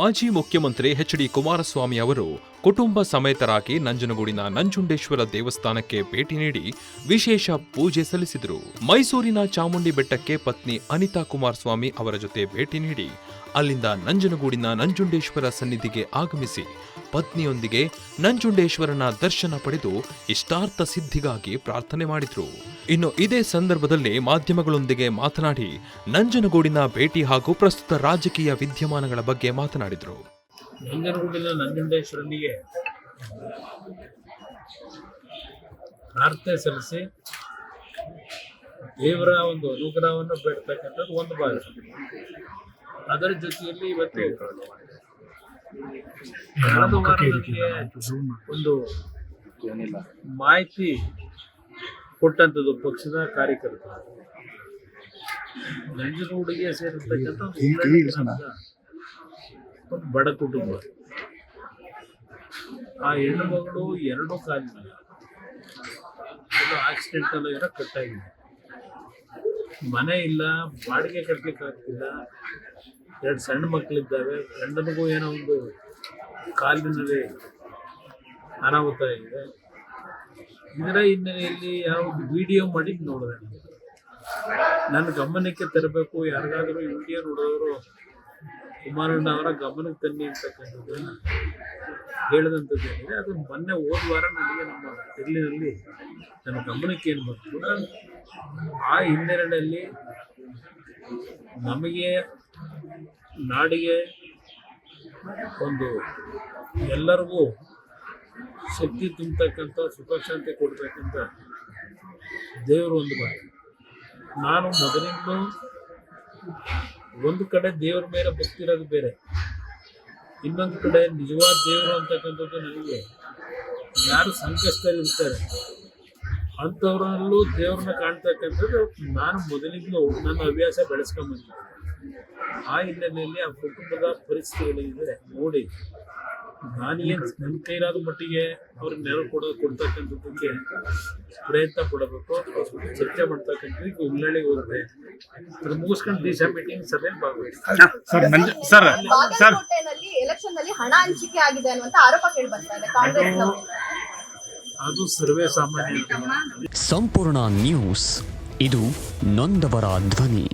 ಮಾಜಿ ಮುಖ್ಯಮಂತ್ರಿ ಎಚ್.ಡಿ. ಕುಮಾರಸ್ವಾಮಿ ಅವರು ಕುಟುಂಬ ಸಮೇತರಾಗಿ ನಂಜನಗೂಡಿನ ನಂಜುಂಡೇಶ್ವರ ದೇವಸ್ಥಾನಕ್ಕೆ ಭೇಟಿ ನೀಡಿ ವಿಶೇಷ ಪೂಜೆ ಸಲ್ಲಿಸಿದರು. ಮೈಸೂರಿನ ಚಾಮುಂಡಿ ಬೆಟ್ಟಕ್ಕೆ ಪತ್ನಿ ಅನಿತಾ ಕುಮಾರಸ್ವಾಮಿ ಅವರ ಜೊತೆ ಭೇಟಿ ನೀಡಿ ಅಲ್ಲಿಂದ ನಂಜನಗೂಡಿನ ನಂಜುಂಡೇಶ್ವರ ಸನ್ನಿಧಿಗೆ ಆಗಮಿಸಿ ಪತ್ನಿಯೊಂದಿಗೆ ನಂಜುಂಡೇಶ್ವರನ ದರ್ಶನ ಪಡೆದು ಇಷ್ಟಾರ್ಥ ಸಿದ್ಧಿಗಾಗಿ ಪ್ರಾರ್ಥನೆ ಮಾಡಿದ್ರು. ಇನ್ನು ಇದೇ ಸಂದರ್ಭದಲ್ಲಿ ಮಾಧ್ಯಮಗಳೊಂದಿಗೆ ಮಾತನಾಡಿ ನಂಜನಗೂಡಿನ ಭೇಟಿ ಹಾಗೂ ಪ್ರಸ್ತುತ ರಾಜಕೀಯ ವಿದ್ಯಮಾನಗಳ ಬಗ್ಗೆ ಮಾತನಾಡಿದರು. ನಂಜನಗೂಡಿನ ನಂಜುಂಡೇಶ್ವರನಿಗೆ ಪ್ರಾರ್ಥನೆ ಸಲ್ಲಿಸಿ ದೇವರ ಒಂದು ಅನುಗ್ರಹವನ್ನು ಬೇಡ್ತಕ್ಕಂಥದ್ದು ಒಂದು ಭಾಗ. ಅದರ ಜೊತೆಯಲ್ಲಿ ಇವತ್ತು ಕಳೆದ ವಾರ ನನಗೆ ಒಂದು ಮಾಹಿತಿ ಕೊಟ್ಟಂಥದ್ದು ಪಕ್ಷದ ಕಾರ್ಯಕರ್ತರು ನಂಜನಗೂಡಿಗೆ ಸೇರಿರ್ತಕ್ಕಂಥ ಒಂದು ಬಡ ಕುಟುಂಬ. ಆ ಹೆಣ್ಣು ಮಗಳು 2 ಕಾಲಿನ ಆಕ್ಸಿಡೆಂಟ್ ಅಲ್ಲ ಏನೋ ಕಟ್ಟಾಗಿದೆ. ಮನೆ ಇಲ್ಲ, ಬಾಡಿಗೆ ಕಟ್ಟಲಿಕ್ಕೆ ಆಗ್ತಿಲ್ಲ. 2 ಸಣ್ಣ ಮಕ್ಕಳಿದ್ದಾವೆ. ಗಂಡನಿಗೂ ಏನೋ ಒಂದು ಕಾಲಿನಲ್ಲಿ ಅನಾಹುತ ಇದೆ. ಇದರ ಹಿನ್ನೆಲೆಯಲ್ಲಿ ಯಾವುದು ವಿಡಿಯೋ ಮಾಡಿ ನೋಡಿದೆ. ನನ್ನ ಗಮನಕ್ಕೆ ತರಬೇಕು, ಯಾರಿಗಾದರೂ ಈ ವಿಡಿಯೋ ನೋಡೋರು ಕುಮಾರಣ್ಣ ಅವರ ಗಮನಕ್ಕೆ ತನ್ನಿ ಅಂತಕ್ಕಂಥದ್ದನ್ನು ಹೇಳಿದಂಥದ್ದು ಏನಿದೆ ಅದು ಮೊನ್ನೆ ಹೋದ ವಾರ ನನಗೆ ನಮ್ಮ ತಿರುಳಿನಲ್ಲಿ ನನ್ನ ಗಮನಕ್ಕೆ ಏನು ಬಂತು. ಆ ಹಿನ್ನೆಲೆಯಲ್ಲಿ ನಮಗೆ ನಾಡಿಗೆ ಒಂದು ಎಲ್ಲರಿಗೂ ಶಕ್ತಿ ತುಂಬತಕ್ಕಂಥ ಸುಖ ಶಾಂತಿ ಕೊಡ್ತಕ್ಕಂಥ ದೇವರು ಒಂದು ಬಾರಿ. ನಾನು ಮೊದಲಿಂದಲೂ ಒಂದು ಕಡೆ ದೇವರ ಮೇಲೆ ಭಕ್ತಿ ಇರೋದು ಬೇರೆ, ಇನ್ನೊಂದು ಕಡೆ ನಿಜವಾದ ದೇವರು ಅಂತಕ್ಕಂಥದ್ದು ನನಗೆ ಯಾರು ಸಂಕಷ್ಟದಲ್ಲಿ ಇರ್ತಾರೆ ಅಂಥವ್ರಲ್ಲೂ ದೇವ್ರನ್ನ ಕಾಣ್ತಕ್ಕಂಥದ್ದು ನಾನು ಮೊದಲಿಂದಲೂ ನನ್ನ ಹವ್ಯಾಸ ಬೆಳೆಸ್ಕೊಂಡ್ಬಂದಿದ್ದೆ. ಆ ಹಿನ್ನೆಲೆಯಲ್ಲಿ ಆ ಕುಟುಂಬದ ಪರಿಸ್ಥಿತಿಗಳಿದೆ ನೋಡಿ ನಾನೇನು ನನ್ನ ಕೈಲಾದ ಮಟ್ಟಿಗೆ ಅವ್ರಿಗೆ ನೆರವು ಕೊಡ್ತಕ್ಕಂಥದ್ದಕ್ಕೆ ಪ್ರಯತ್ನ ಪಡಬೇಕು. ಚರ್ಚೆ ಮಾಡ್ತಕ್ಕಂಥ ಈಗ ಉಳ್ಳಳ್ಳಿಗೆ ಹೋಗುತ್ತೆ. ಅದ್ರ ಮುಗಿಸ್ಕೊಂಡು ದಿಶಾ ಮೀಟಿಂಗ್ ಸಭೆಯಲ್ಲಿ ಬಾಗಲಕೋಟೆಯಲ್ಲಿ ಎಲೆಕ್ಷನ್ ನಲ್ಲಿ ಹಣ ಹಂಚಿಕೆ ಆಗಿದೆ ಅನ್ನುವಂತ ಆರೋಪ ಕೇಳಿ ಬರ್ತಾ ಇದೆ ಕಾಂಗ್ರೆಸ್. ಅದು ಸರ್ವೇ ಸಾಮಾನ್ಯ. ಸಂಪೂರ್ಣ ನ್ಯೂಸ್, ಇದು ನೊಂದವರ ಧ್ವನಿ.